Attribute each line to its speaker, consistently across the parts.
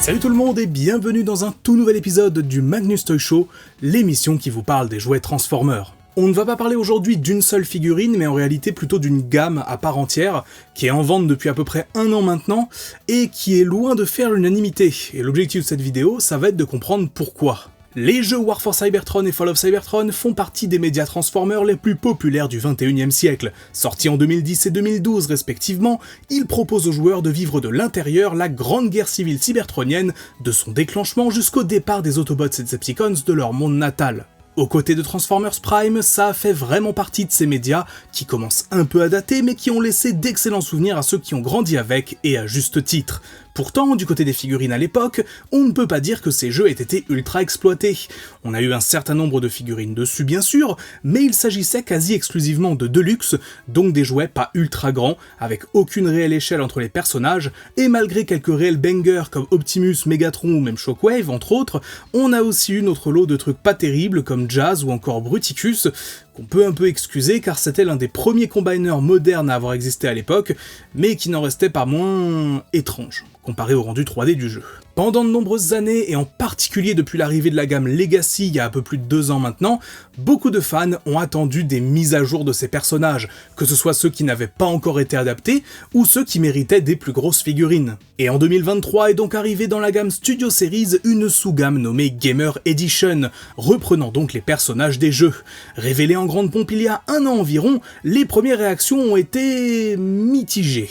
Speaker 1: Salut tout le monde et bienvenue dans un tout nouvel épisode du Magnus Toy Show, l'émission qui vous parle des jouets Transformers. On ne va pas parler aujourd'hui d'une seule figurine, mais en réalité plutôt d'une gamme à part entière, qui est en vente depuis à peu près 1 an maintenant, et qui est loin de faire l'unanimité. Et l'objectif de cette vidéo, ça va être de comprendre pourquoi. Les jeux War for Cybertron et Fall of Cybertron font partie des médias Transformers les plus populaires du 21e siècle. Sortis en 2010 et 2012 respectivement, ils proposent aux joueurs de vivre de l'intérieur la grande guerre civile cybertronienne, de son déclenchement jusqu'au départ des Autobots et Decepticons de leur monde natal. Aux côtés de Transformers Prime, ça a fait vraiment partie de ces médias qui commencent un peu à dater mais qui ont laissé d'excellents souvenirs à ceux qui ont grandi avec et à juste titre. Pourtant, du côté des figurines à l'époque, on ne peut pas dire que ces jeux aient été ultra exploités. On a eu un certain nombre de figurines dessus bien sûr, mais il s'agissait quasi exclusivement de Deluxe, donc des jouets pas ultra grands, avec aucune réelle échelle entre les personnages, et malgré quelques réels bangers comme Optimus, Megatron ou même Shockwave entre autres, on a aussi eu notre lot de trucs pas terribles comme Jazz ou encore Bruticus, qu'on peut un peu excuser car c'était l'un des premiers combiners modernes à avoir existé à l'époque, mais qui n'en restait pas moins étrange, comparé au rendu 3D du jeu. Pendant de nombreuses années, et en particulier depuis l'arrivée de la gamme Legacy il y a un peu plus de 2 ans maintenant, beaucoup de fans ont attendu des mises à jour de ces personnages, que ce soit ceux qui n'avaient pas encore été adaptés, ou ceux qui méritaient des plus grosses figurines. Et en 2023 est donc arrivée dans la gamme Studio Series une sous-gamme nommée Gamer Edition, reprenant donc les personnages des jeux. Révélée en grande pompe il y a 1 an environ, les premières réactions ont été mitigées.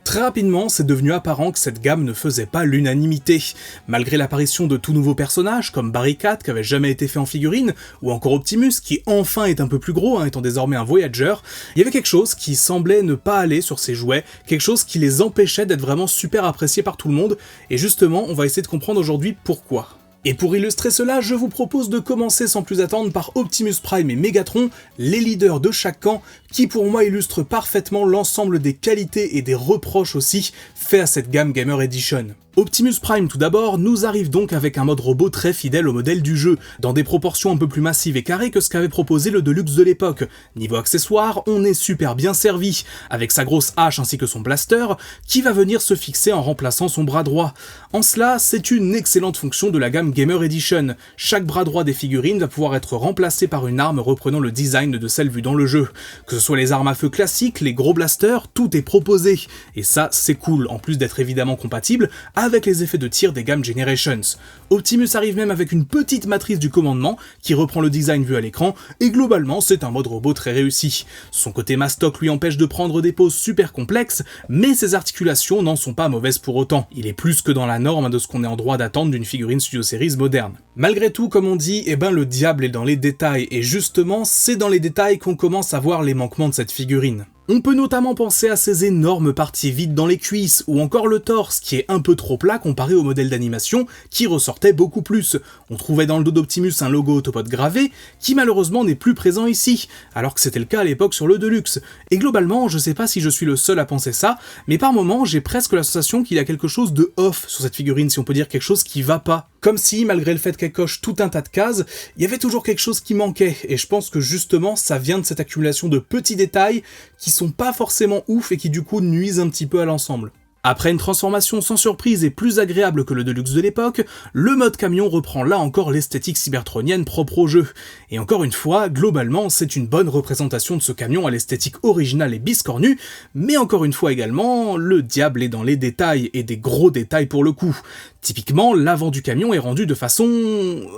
Speaker 1: Très rapidement, c'est devenu apparent que cette gamme ne faisait pas l'unanimité. Malgré l'apparition de tout nouveaux personnages, comme Barricade, qui avait jamais été fait en figurine, ou encore Optimus, qui enfin est un peu plus gros, étant désormais un Voyager, il y avait quelque chose qui semblait ne pas aller sur ces jouets, quelque chose qui les empêchait d'être vraiment super appréciés par tout le monde, et justement, on va essayer de comprendre aujourd'hui pourquoi. Et pour illustrer cela, je vous propose de commencer sans plus attendre par Optimus Prime et Megatron, les leaders de chaque camp, qui pour moi illustrent parfaitement l'ensemble des qualités et des reproches aussi faits à cette gamme Gamer Edition. Optimus Prime tout d'abord nous arrive donc avec un mode robot très fidèle au modèle du jeu, dans des proportions un peu plus massives et carrées que ce qu'avait proposé le Deluxe de l'époque. Niveau accessoires, on est super bien servi, avec sa grosse hache ainsi que son blaster, qui va venir se fixer en remplaçant son bras droit. En cela, c'est une excellente fonction de la gamme Gamer Edition. Chaque bras droit des figurines va pouvoir être remplacé par une arme reprenant le design de celle vue dans le jeu. Que ce soit les armes à feu classiques, les gros blasters, tout est proposé. Et ça, c'est cool, en plus d'être évidemment compatible avec les effets de tir des gammes Generations. Optimus arrive même avec une petite matrice du commandement qui reprend le design vu à l'écran, et globalement c'est un mode robot très réussi. Son côté mastoc lui empêche de prendre des poses super complexes, mais ses articulations n'en sont pas mauvaises pour autant. Il est plus que dans la norme de ce qu'on est en droit d'attendre d'une figurine Studio Series moderne. Malgré tout, comme on dit, le diable est dans les détails, et justement c'est dans les détails qu'on commence à voir les manquements de cette figurine. On peut notamment penser à ces énormes parties vides dans les cuisses, ou encore le torse, qui est un peu trop plat comparé au modèle d'animation, qui ressortait beaucoup plus. On trouvait dans le dos d'Optimus un logo Autobot gravé, qui malheureusement n'est plus présent ici, alors que c'était le cas à l'époque sur le Deluxe. Et globalement, je sais pas si je suis le seul à penser ça, mais par moments, j'ai presque la sensation qu'il y a quelque chose de off sur cette figurine, si on peut dire quelque chose qui va pas. Comme si, malgré le fait qu'elle coche tout un tas de cases, il y avait toujours quelque chose qui manquait, et je pense que justement, ça vient de cette accumulation de petits détails qui sont pas forcément ouf et qui du coup nuisent un petit peu à l'ensemble. Après une transformation sans surprise et plus agréable que le Deluxe de l'époque, le mode camion reprend là encore l'esthétique cybertronienne propre au jeu. Et encore une fois, globalement, c'est une bonne représentation de ce camion à l'esthétique originale et biscornue, mais encore une fois également, le diable est dans les détails, et des gros détails pour le coup. Typiquement, l'avant du camion est rendu de façon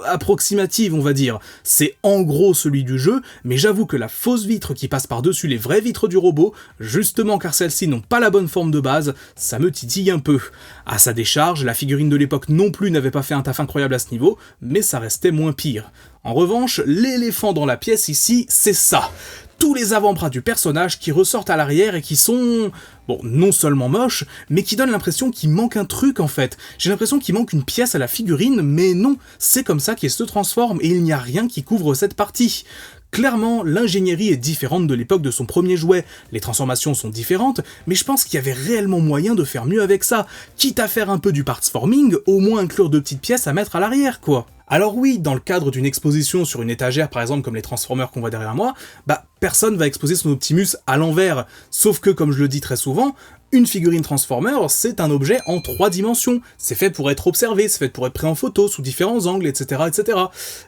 Speaker 1: approximative, on va dire. C'est en gros celui du jeu, mais j'avoue que la fausse vitre qui passe par-dessus les vraies vitres du robot, justement car celles-ci n'ont pas la bonne forme de base, ça me titille un peu. À sa décharge, la figurine de l'époque non plus n'avait pas fait un taf incroyable à ce niveau, mais ça restait moins pire. En revanche, l'éléphant dans la pièce ici, c'est ça. Tous les avant-bras du personnage qui ressortent à l'arrière et qui sont... non seulement moches, mais qui donnent l'impression qu'il manque un truc en fait. J'ai l'impression qu'il manque une pièce à la figurine, mais non, c'est comme ça qu'il se transforme et il n'y a rien qui couvre cette partie. Clairement, l'ingénierie est différente de l'époque de son premier jouet, les transformations sont différentes, mais je pense qu'il y avait réellement moyen de faire mieux avec ça, quitte à faire un peu du parts forming, au moins inclure 2 petites pièces à mettre à l'arrière quoi. Alors oui, dans le cadre d'une exposition sur une étagère par exemple comme les Transformers qu'on voit derrière moi, personne va exposer son Optimus à l'envers, sauf que comme je le dis très souvent, Une figurine Transformer, c'est un objet en 3 dimensions. C'est fait pour être observé, c'est fait pour être pris en photo, sous différents angles, etc. etc.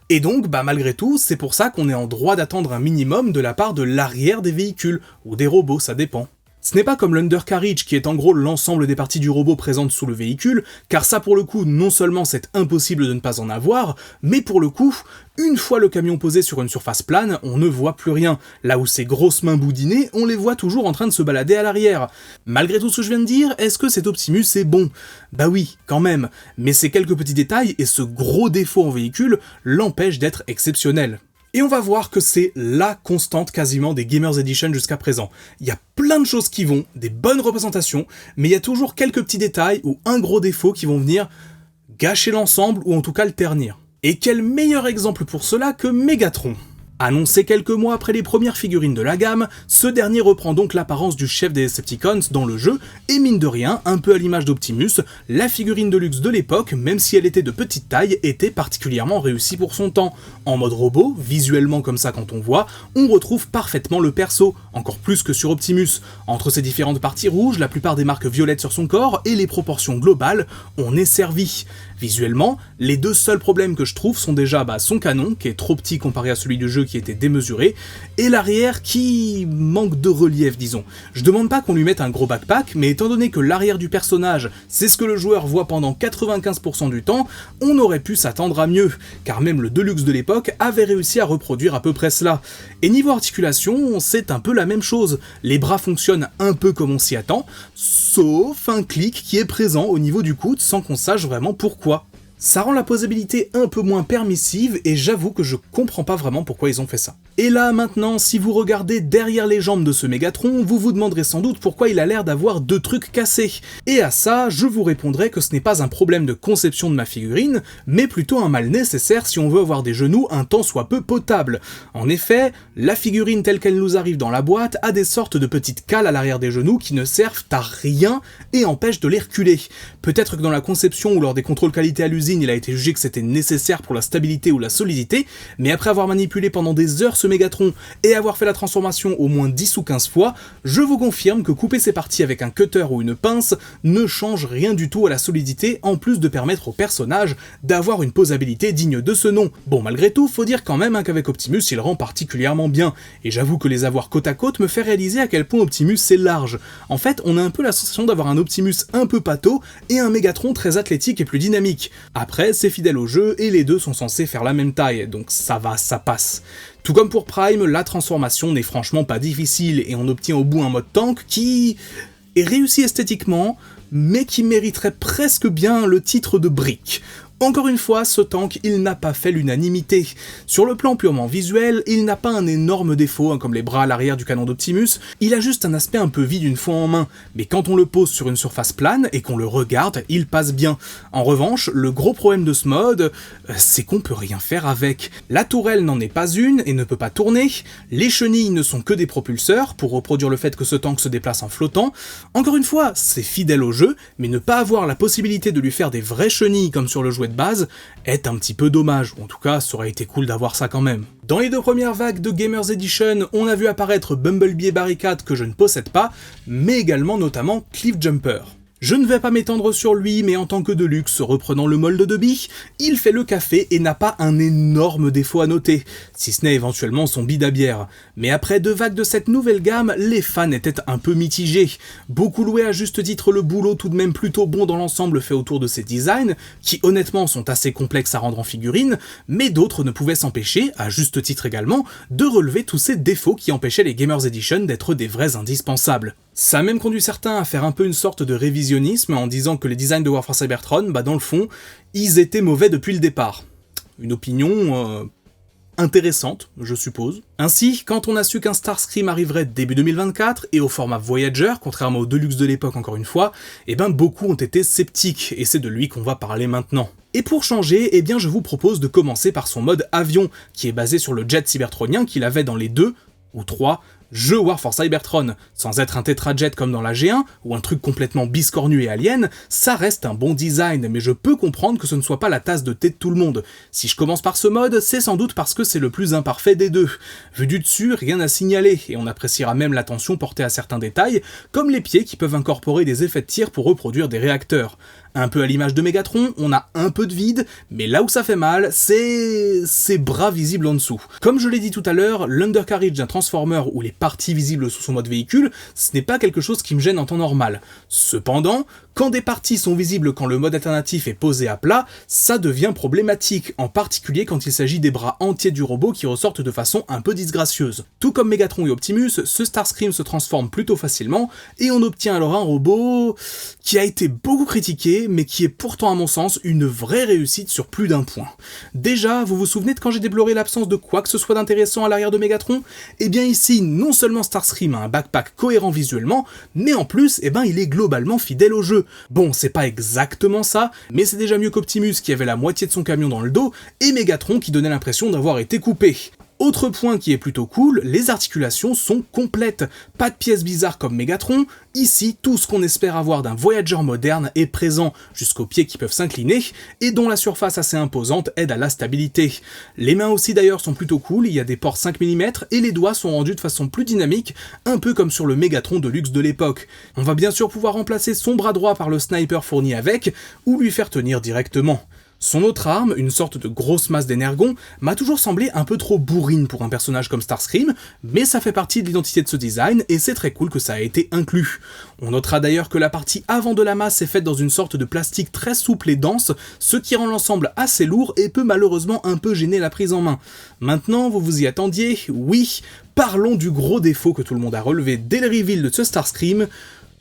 Speaker 1: Et donc, malgré tout, c'est pour ça qu'on est en droit d'attendre un minimum de la part de l'arrière des véhicules, ou des robots, ça dépend. Ce n'est pas comme l'undercarriage qui est en gros l'ensemble des parties du robot présentes sous le véhicule, car ça pour le coup, non seulement c'est impossible de ne pas en avoir, mais pour le coup, une fois le camion posé sur une surface plane, on ne voit plus rien. Là où ces grosses mains boudinées, on les voit toujours en train de se balader à l'arrière. Malgré tout ce que je viens de dire, est-ce que cet Optimus est bon ? Bah oui, quand même, mais ces quelques petits détails et ce gros défaut en véhicule l'empêchent d'être exceptionnel. Et on va voir que c'est la constante quasiment des Gamers Edition jusqu'à présent. Il y a plein de choses qui vont, des bonnes représentations, mais il y a toujours quelques petits détails ou un gros défaut qui vont venir gâcher l'ensemble ou en tout cas le ternir. Et quel meilleur exemple pour cela que Megatron ? Annoncé quelques mois après les premières figurines de la gamme, ce dernier reprend donc l'apparence du chef des Decepticons dans le jeu, et mine de rien, un peu à l'image d'Optimus, la figurine de luxe de l'époque, même si elle était de petite taille, était particulièrement réussie pour son temps. En mode robot, visuellement comme ça quand on voit, on retrouve parfaitement le perso, encore plus que sur Optimus. Entre ses différentes parties rouges, la plupart des marques violettes sur son corps, et les proportions globales, on est servi. Visuellement, les deux seuls problèmes que je trouve sont déjà son canon, qui est trop petit comparé à celui du jeu qui était démesuré, et l'arrière qui manque de relief, disons. Je demande pas qu'on lui mette un gros backpack, mais étant donné que l'arrière du personnage, c'est ce que le joueur voit pendant 95% du temps, on aurait pu s'attendre à mieux, car même le Deluxe de l'époque avait réussi à reproduire à peu près cela. Et niveau articulation, c'est un peu la même chose. Les bras fonctionnent un peu comme on s'y attend, sauf un clic qui est présent au niveau du coude sans qu'on sache vraiment pourquoi. Ça rend la posabilité un peu moins permissive et j'avoue que je comprends pas vraiment pourquoi ils ont fait ça. Et là maintenant, si vous regardez derrière les jambes de ce Mégatron, vous vous demanderez sans doute pourquoi il a l'air d'avoir 2 trucs cassés. Et à ça, je vous répondrai que ce n'est pas un problème de conception de ma figurine, mais plutôt un mal nécessaire si on veut avoir des genoux un tant soit peu potables. En effet, la figurine telle qu'elle nous arrive dans la boîte a des sortes de petites cales à l'arrière des genoux qui ne servent à rien et empêchent de les reculer. Peut-être que dans la conception ou lors des contrôles qualité à l'usine, il a été jugé que c'était nécessaire pour la stabilité ou la solidité, mais après avoir manipulé pendant des heures ce Mégatron et avoir fait la transformation au moins 10 ou 15 fois, je vous confirme que couper ces parties avec un cutter ou une pince ne change rien du tout à la solidité, en plus de permettre au personnage d'avoir une posabilité digne de ce nom. Bon, malgré tout, faut dire quand même qu'avec Optimus, il rend particulièrement bien, et j'avoue que les avoir côte à côte me fait réaliser à quel point Optimus c'est large. En fait, on a un peu la sensation d'avoir un Optimus un peu pâteau et un Mégatron très athlétique et plus dynamique. Après, c'est fidèle au jeu et les deux sont censés faire la même taille, donc ça va, ça passe. Tout comme pour Prime, la transformation n'est franchement pas difficile et on obtient au bout un mode tank qui est réussi esthétiquement, mais qui mériterait presque bien le titre de brique. Encore une fois, ce tank, il n'a pas fait l'unanimité. Sur le plan purement visuel, il n'a pas un énorme défaut, comme les bras à l'arrière du canon d'Optimus, il a juste un aspect un peu vide une fois en main, mais quand on le pose sur une surface plane et qu'on le regarde, il passe bien. En revanche, le gros problème de ce mode, c'est qu'on peut rien faire avec. La tourelle n'en est pas une et ne peut pas tourner, les chenilles ne sont que des propulseurs, pour reproduire le fait que ce tank se déplace en flottant. Encore une fois, c'est fidèle au jeu, mais ne pas avoir la possibilité de lui faire des vraies chenilles comme sur le jouet de base est un petit peu dommage, ou en tout cas ça aurait été cool d'avoir ça quand même. Dans les 2 premières vagues de Gamers Edition, on a vu apparaître Bumblebee et Barricade que je ne possède pas, mais également notamment Cliffjumper. Je ne vais pas m'étendre sur lui, mais en tant que Deluxe, reprenant le molde de Bee, il fait le café et n'a pas un énorme défaut à noter, si ce n'est éventuellement son bide à bière. Mais après 2 vagues de cette nouvelle gamme, les fans étaient un peu mitigés. Beaucoup louaient à juste titre le boulot tout de même plutôt bon dans l'ensemble fait autour de ses designs, qui honnêtement sont assez complexes à rendre en figurine, mais d'autres ne pouvaient s'empêcher, à juste titre également, de relever tous ces défauts qui empêchaient les Gamers Edition d'être des vrais indispensables. Ça a même conduit certains à faire un peu une sorte de révisionnisme en disant que les designs de Warfare Cybertron, dans le fond, ils étaient mauvais depuis le départ. Une opinion intéressante, je suppose. Ainsi, quand on a su qu'un Starscream arriverait début 2024, et au format Voyager, contrairement au Deluxe de l'époque encore une fois, beaucoup ont été sceptiques, et c'est de lui qu'on va parler maintenant. Et pour changer, je vous propose de commencer par son mode avion, qui est basé sur le jet cybertronien qu'il avait dans les 2 ou 3 Je War for Cybertron, sans être un tétrajet comme dans la G1, ou un truc complètement biscornu et alien, ça reste un bon design, mais je peux comprendre que ce ne soit pas la tasse de thé de tout le monde. Si je commence par ce mode, c'est sans doute parce que c'est le plus imparfait des deux. Vu du dessus, rien à signaler, et on appréciera même l'attention portée à certains détails, comme les pieds qui peuvent incorporer des effets de tir pour reproduire des réacteurs. Un peu à l'image de Megatron, on a un peu de vide, mais là où ça fait mal, c'est ses bras visibles en dessous. Comme je l'ai dit tout à l'heure, l'undercarriage d'un Transformer ou les parties visibles sous son mode véhicule, ce n'est pas quelque chose qui me gêne en temps normal. Cependant, quand des parties sont visibles quand le mode alternatif est posé à plat, ça devient problématique, en particulier quand il s'agit des bras entiers du robot qui ressortent de façon un peu disgracieuse. Tout comme Megatron et Optimus, ce Starscream se transforme plutôt facilement, et on obtient alors un robot qui a été beaucoup critiqué, mais qui est pourtant à mon sens une vraie réussite sur plus d'un point. Déjà, vous vous souvenez de quand j'ai déploré l'absence de quoi que ce soit d'intéressant à l'arrière de Megatron? Eh bien ici, non seulement Starscream a un backpack cohérent visuellement, mais en plus, il est globalement fidèle au jeu. Bon, c'est pas exactement ça, mais c'est déjà mieux qu'Optimus qui avait la moitié de son camion dans le dos, et Megatron qui donnait l'impression d'avoir été coupé. Autre point qui est plutôt cool, les articulations sont complètes. Pas de pièces bizarres comme Megatron, ici tout ce qu'on espère avoir d'un Voyager moderne est présent, jusqu'aux pieds qui peuvent s'incliner, et dont la surface assez imposante aide à la stabilité. Les mains aussi d'ailleurs sont plutôt cool, il y a des ports 5 mm, et les doigts sont rendus de façon plus dynamique, un peu comme sur le Megatron de luxe de l'époque. On va bien sûr pouvoir remplacer son bras droit par le sniper fourni avec, ou lui faire tenir directement. Son autre arme, une sorte de grosse masse d'énergon, m'a toujours semblé un peu trop bourrine pour un personnage comme Starscream, mais ça fait partie de l'identité de ce design et c'est très cool que ça a été inclus. On notera d'ailleurs que la partie avant de la masse est faite dans une sorte de plastique très souple et dense, ce qui rend l'ensemble assez lourd et peut malheureusement un peu gêner la prise en main. Maintenant, vous vous y attendiez, oui, parlons du gros défaut que tout le monde a relevé dès le reveal de ce Starscream,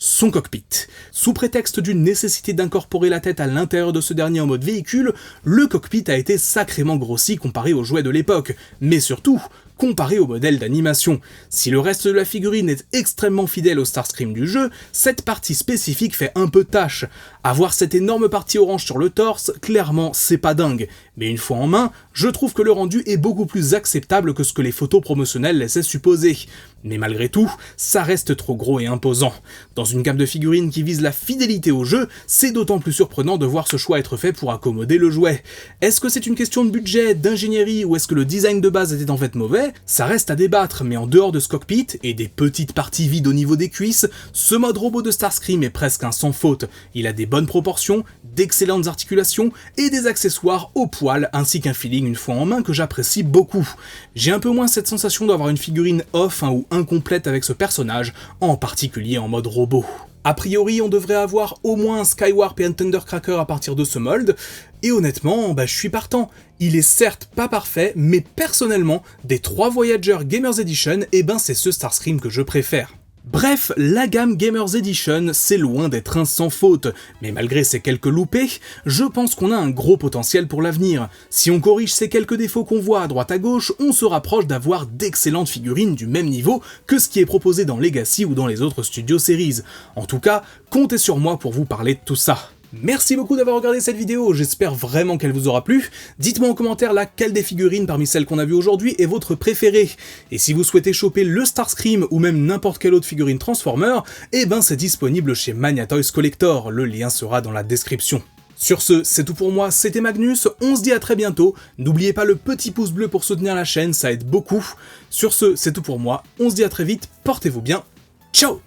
Speaker 1: son cockpit. Sous prétexte d'une nécessité d'incorporer la tête à l'intérieur de ce dernier en mode véhicule, le cockpit a été sacrément grossi comparé aux jouets de l'époque, mais surtout, comparé au modèle d'animation. Si le reste de la figurine est extrêmement fidèle au Starscream du jeu, cette partie spécifique fait un peu tâche. Avoir cette énorme partie orange sur le torse, clairement c'est pas dingue, mais une fois en main, je trouve que le rendu est beaucoup plus acceptable que ce que les photos promotionnelles laissaient supposer. Mais malgré tout, ça reste trop gros et imposant. Dans une gamme de figurines qui vise la fidélité au jeu, c'est d'autant plus surprenant de voir ce choix être fait pour accommoder le jouet. Est-ce que c'est une question de budget, d'ingénierie, ou est-ce que le design de base était en fait mauvais? Ça reste à débattre, mais en dehors de ce cockpit, et des petites parties vides au niveau des cuisses, ce mode robot de Starscream est presque un sans faute. Il a des bonnes proportions, d'excellentes articulations, et des accessoires au poil, ainsi qu'un feeling une fois en main que j'apprécie beaucoup. J'ai un peu moins cette sensation d'avoir une figurine off ou incomplète avec ce personnage, en particulier en mode robot. A priori, on devrait avoir au moins un Skywarp et un Thundercracker à partir de ce mold, et honnêtement, je suis partant. Il est certes pas parfait, mais personnellement, des 3 Voyager Gamers Edition, c'est ce Starscream que je préfère. Bref, la gamme Gamers Edition, c'est loin d'être un sans faute, mais malgré ces quelques loupés, je pense qu'on a un gros potentiel pour l'avenir. Si on corrige ces quelques défauts qu'on voit à droite à gauche, on se rapproche d'avoir d'excellentes figurines du même niveau que ce qui est proposé dans Legacy ou dans les autres Studio Series. En tout cas, comptez sur moi pour vous parler de tout ça. Merci beaucoup d'avoir regardé cette vidéo, j'espère vraiment qu'elle vous aura plu. Dites-moi en commentaire laquelle des figurines parmi celles qu'on a vues aujourd'hui est votre préférée. Et si vous souhaitez choper le Starscream ou même n'importe quelle autre figurine Transformer, c'est disponible chez Mania Toys Collector, le lien sera dans la description. Sur ce, c'est tout pour moi, c'était Magnus, on se dit à très bientôt. N'oubliez pas le petit pouce bleu pour soutenir la chaîne, ça aide beaucoup. Sur ce, c'est tout pour moi, on se dit à très vite, portez-vous bien, ciao!